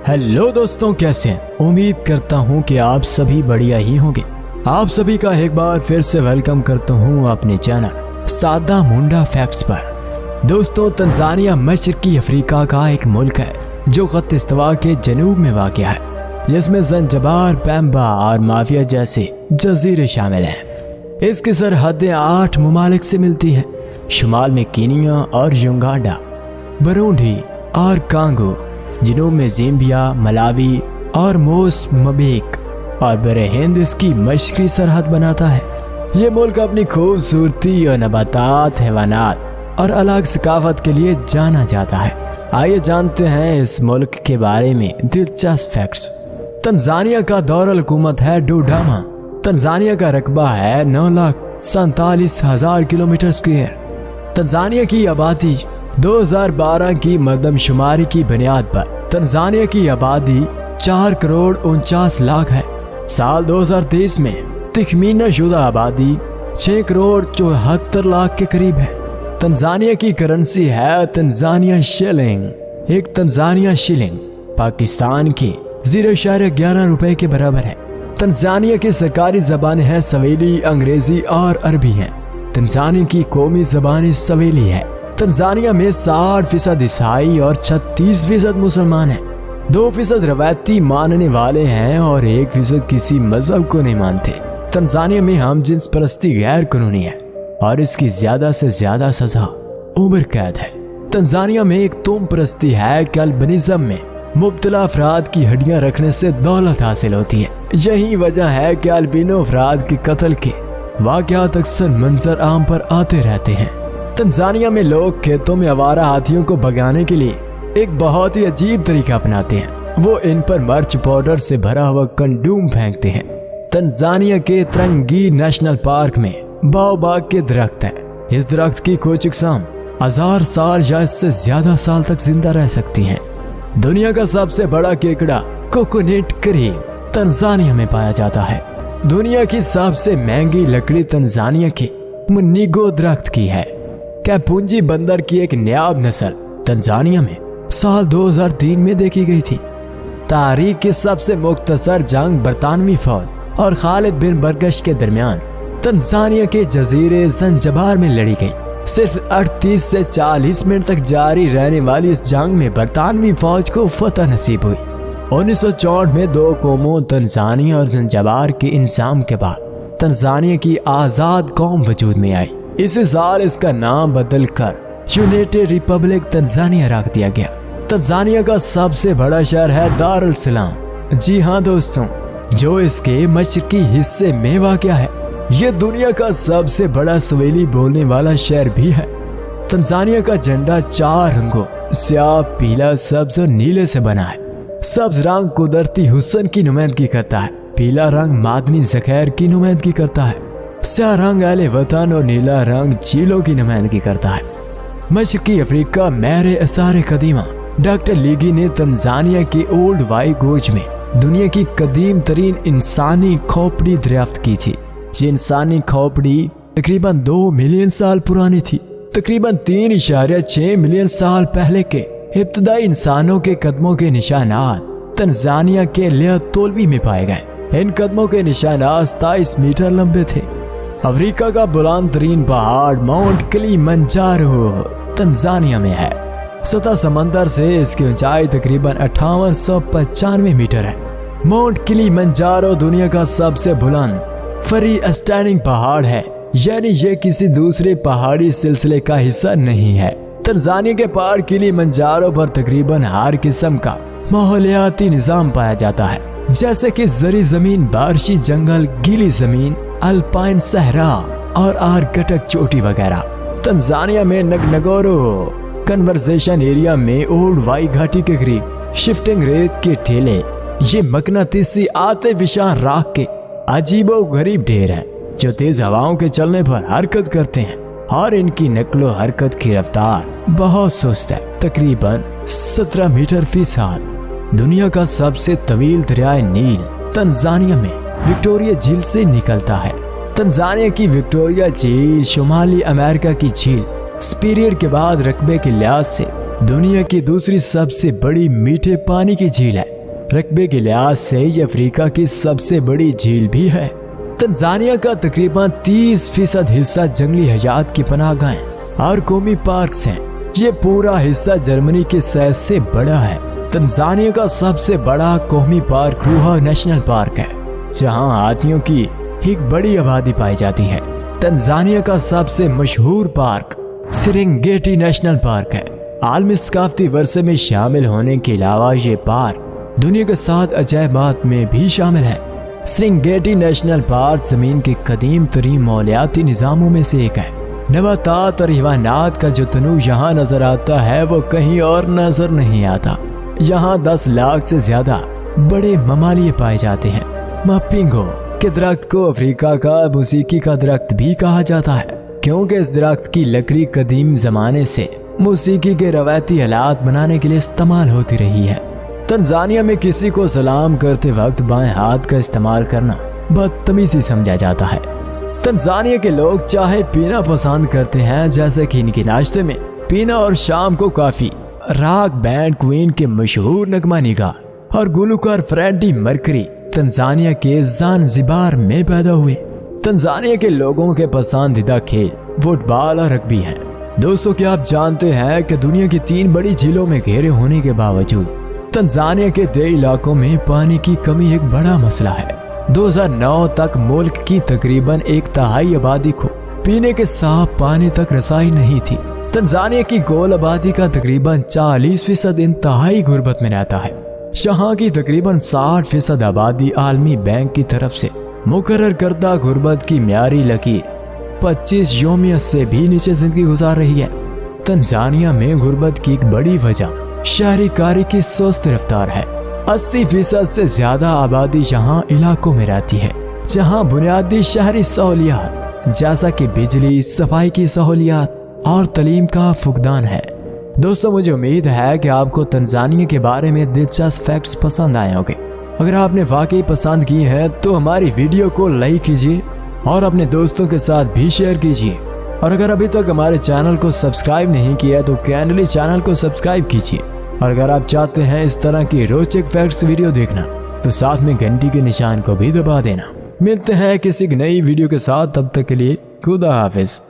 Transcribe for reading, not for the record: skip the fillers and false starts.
Hello दोस्तों, कैसे हैं? उम्मीद करता हूं कि आप सभी बढ़िया ही होंगे। आप सभी का एक बार फिर से वेलकम करता हूं अपने चैनल सादा मुंडा फैक्ट्स पर। दोस्तों, तंजानिया मशरकी अफ्रीका का एक मुल्क है जो खत इस्तवा के जनूब में वाक़या है, जिसमें ज़ंजबार, पेम्बा और माफिया जैसे जजीरे शामिल हैं। इसकी सरहदें 8 ममालिक से मिलती हैं। शुमाल में कीनिया और युगांडा, बुरुंडी और कांगो, जनूब में ज़ाम्बिया, मलावी और मोज़म्बिक, और बरे हिंद इसकी मशरकी सरहद बनाता है। ये मुल्क अपनी खूबसूरती और नबातात, हैवानात और अलग सकाफत के लिए जाना जाता है। आइए जानते हैं इस मुल्क के बारे में दिलचस्प फैक्ट्स। तंजानिया का दौर हुकूमत है डोडामा। तंजानिया का रकबा है 9,47,000 किलोमीटर स्क्वायर। तंजानिया की आबादी 2012 की मरदमशुमारी की बुनियाद पर तंजानिया की आबादी 4,49,00,000 है। साल 2023 में तखमीना शुदा आबादी 6,74,00,000 के करीब है। तंजानिया की करेंसी है तंजानिया शिलिंग। एक तंजानिया शिलिंग पाकिस्तान के 0.11 रुपए के बराबर है। तंजानिया की सरकारी जबान है सवेली, अंग्रेजी और अरबी है। तंजानिया की कौमी जबान सवेली है। तंजानिया में 60% ईसाई और 36% मुसलमान हैं। 2% रवायती मानने वाले हैं और 1% किसी मजहब को नहीं मानते। तंजानिया में हम जिन्स परस्ती गैर कानूनी है और इसकी ज्यादा से ज्यादा सजा उम्र कैद है। तंजानिया में एक तुम परस्ती है कि अल्बिनिज्म में मुब्तला अफराद की हड्डियां रखने से दौलत हासिल होती है। यही वजह है कि अल्बिनो अफराद के कत्ल के वाक़यात अक्सर मंजर आम पर आते रहते हैं। तंजानिया में लोग खेतों में आवारा हाथियों को भगाने के लिए एक बहुत ही अजीब तरीका अपनाते हैं। वो इन पर मर्च पाउडर से भरा हुआ कंडूम फेंकते हैं। तंजानिया के तरंगी नेशनल पार्क में बाओबाग के दरख्त हैं। इस दरख्त की कुछ इकसाम 1000 साल या इससे ज्यादा साल तक जिंदा रह सकती हैं। दुनिया का सबसे बड़ा केकड़ा कोकोनट करीब तंजानिया में पाया जाता है। दुनिया की सबसे महंगी लकड़ी तंजानिया के मुनिगो दरख्त की है। कैपुंजी बंदर की एक नायाब नस्ल तंजानिया में साल 2003 में देखी गई थी। तारीख की सबसे मुख्तसर जंग बरतानवी फौज और खालिद बिन बरगश के दरमियान तंजानिया के जजीरे ज़ंजबार में लड़ी गई। सिर्फ 38 से 40 मिनट तक जारी रहने वाली इस जंग में बरतानवी फौज को फतह नसीब हुई। 1964 में 2 कौमों तंजानिया और ज़ंजबार के इंसाम के बाद तंजानिया की आज़ाद कौम वजूद में आई। इसी साल इसका नाम बदल कर यूनाइटेड रिपब्लिक तंजानिया रख दिया गया। तंजानिया का सबसे बड़ा शहर है दार अल सलाम। जी हाँ दोस्तों, जो इसके मशरकी हिस्से में वाक़या है। यह दुनिया का सबसे बड़ा सवेली बोलने वाला शहर भी है। तंजानिया का झंडा 4 रंगों स्याह, पीला, सब्ज और नीले से बना है। सब्ज रंग कुदरती हुस्न की नुमाइंदगी करता है। पीला रंग मादनी ज़ख़ैर की नुमाइंदगी करता है। स्याह रंग अहले वतन और नीला रंग झीलों की नुमाइंदगी करता है। मशरकी अफ्रीका मेरे असारे कदीमा डॉक्टर लीगी ने तंजानिया के ओल्ड वाई गोज में दुनिया की कदीम तरीन इंसानी खोपड़ी दरियाफ्त की थी। ये इंसानी खोपड़ी तकरीबन 2 मिलियन साल पुरानी थी। तकरीबन 3.6 मिलियन साल पहले के इब्तदाई इंसानों के कदमों के निशानात तंजानिया के लियातोलवी में पाए गए। इन कदमों के निशानात 27 मीटर लंबे थे। अफ्रीका का बुलंद तरीन पहाड़ माउंट किलिमंजारो तंजानिया में है। सतह समंदर से इसकी ऊंचाई तकरीबन 5895 मीटर है। माउंट किलिमंजारो दुनिया का सबसे बुलंद फ्री स्टैंडिंग पहाड़ है, यानी ये किसी दूसरे पहाड़ी सिलसिले का हिस्सा नहीं है। तंजानिया के पहाड़ किलिमंजारो पर तकरीबन हर किस्म का माहौलियाती निजाम पाया जाता है, जैसे कि जरी जमीन, बारिशी जंगल, गीली जमीन, अल्पाइन सहरा और आर्कटिक चोटी वगैरह। तंजानिया में नगनगोरो कन्वर्सेशन एरिया में ओल्ड वाई घाटी के करीब शिफ्टिंग रेत के ठेले ये मकनातीसी आते विशाल राख के अजीबो गरीब ढेर हैं, जो तेज हवाओं के चलने पर हरकत करते हैं और इनकी नकलो हरकत की रफ्तार बहुत सुस्त है, तकरीबन 17 मीटर फी साल। दुनिया का सबसे तवील दरियाए नील तंजानिया में विक्टोरिया झील से निकलता है। तंजानिया की विक्टोरिया झील शुमाली अमेरिका की झील सुपीरियर के बाद रकबे के लिहाज से दुनिया की दूसरी सबसे बड़ी मीठे पानी की झील है। रकबे के लिहाज से ये अफ्रीका की सबसे बड़ी झील भी है। तंजानिया का तकरीबन 30% हिस्सा जंगली हयात की पनाहगाहें और कौमी पार्क हैं। ये पूरा हिस्सा जर्मनी के सबसे बड़ा है। तंजानिया का सबसे बड़ा कौमी पार्क रूहा नेशनल पार्क है, जहां हाथियों की एक बड़ी आबादी पाई जाती है। तंजानिया का सबसे मशहूर पार्क सेरेंगेटी नेशनल पार्क है। आलमी सकाफती वर्षे में शामिल होने के अलावा ये पार्क दुनिया के 7 अजायबात में भी शामिल है। सेरेंगेटी नेशनल पार्क जमीन के कदीम तरीन मौलियाती निज़ामों में से एक है। नबातात और हैवानात का जो तनू यहाँ नजर आता है वो कहीं और नजर नहीं आता। यहाँ 10 लाख से ज्यादा बड़े ममालिए पाए जाते हैं। मापिंगो के दरख्त को अफ्रीका का मौसीकी का दरख्त भी कहा जाता है, क्योंकि इस दरख्त की लकड़ी कदीम जमाने से मौसीकी के रवायती आलात बनाने के लिए इस्तेमाल होती रही है। तंजानिया में किसी को सलाम करते वक्त बाएं हाथ का इस्तेमाल करना बदतमीजी समझा जाता है। तंजानिया के लोग चाय पीना पसंद करते हैं, जैसे कि इनके नाश्ते में पीना और शाम को काफी। रॉक बैंड क्वीन के मशहूर नगमा निगार और गुलूकार फ्रेडी मर्करी तंजानिया के ज़ांज़िबार में पैदा हुए। तंजानिया के लोगों के पसंदीदा खेल फुटबॉल और रग्बी हैं। दोस्तों, क्या आप जानते हैं कि दुनिया की 3 बड़ी झीलों में घेरे होने के बावजूद तंजानिया के 2 इलाकों में पानी की कमी एक बड़ा मसला है। 2009 तक मुल्क की तकरीबन 1/3 आबादी को पीने के साफ पानी तक रसाई नहीं थी। तंजानिया की कुल आबादी का तकरीबन 40% इंतहाई गुर्बत में रहता है। यहाँ की तकरीबन 60% आबादी आलमी बैंक की तरफ से मुकर्रर करदा गुर्बत की म्यारी लकीर 25 योमियत से भी नीचे जिंदगी गुजार रही है। तंजानिया में गुर्बत की एक बड़ी वजह शहरी कारी की सुस्त रफ्तार है। 80% से ज्यादा आबादी यहाँ इलाकों में रहती है जहाँ बुनियादी शहरी सहूलियात जैसा कि बिजली, सफाई की सहूलियात और तालीम का फुकदान है। दोस्तों, मुझे उम्मीद है कि आपको तंजानिया के बारे में दिलचस्प फैक्ट्स पसंद आए होंगे। अगर आपने वाकई पसंद की है तो हमारी वीडियो को लाइक कीजिए और अपने दोस्तों के साथ भी शेयर कीजिए। और अगर अभी तक हमारे चैनल को सब्सक्राइब नहीं किया तो काइंडली चैनल को सब्सक्राइब कीजिए। और अगर आप चाहते हैं इस तरह की रोचक फैक्ट्स वीडियो देखना तो साथ में घंटी के निशान को भी दबा देना। मिलते हैं किसी नई वीडियो के साथ, तब तक के लिए खुदा हाफिज।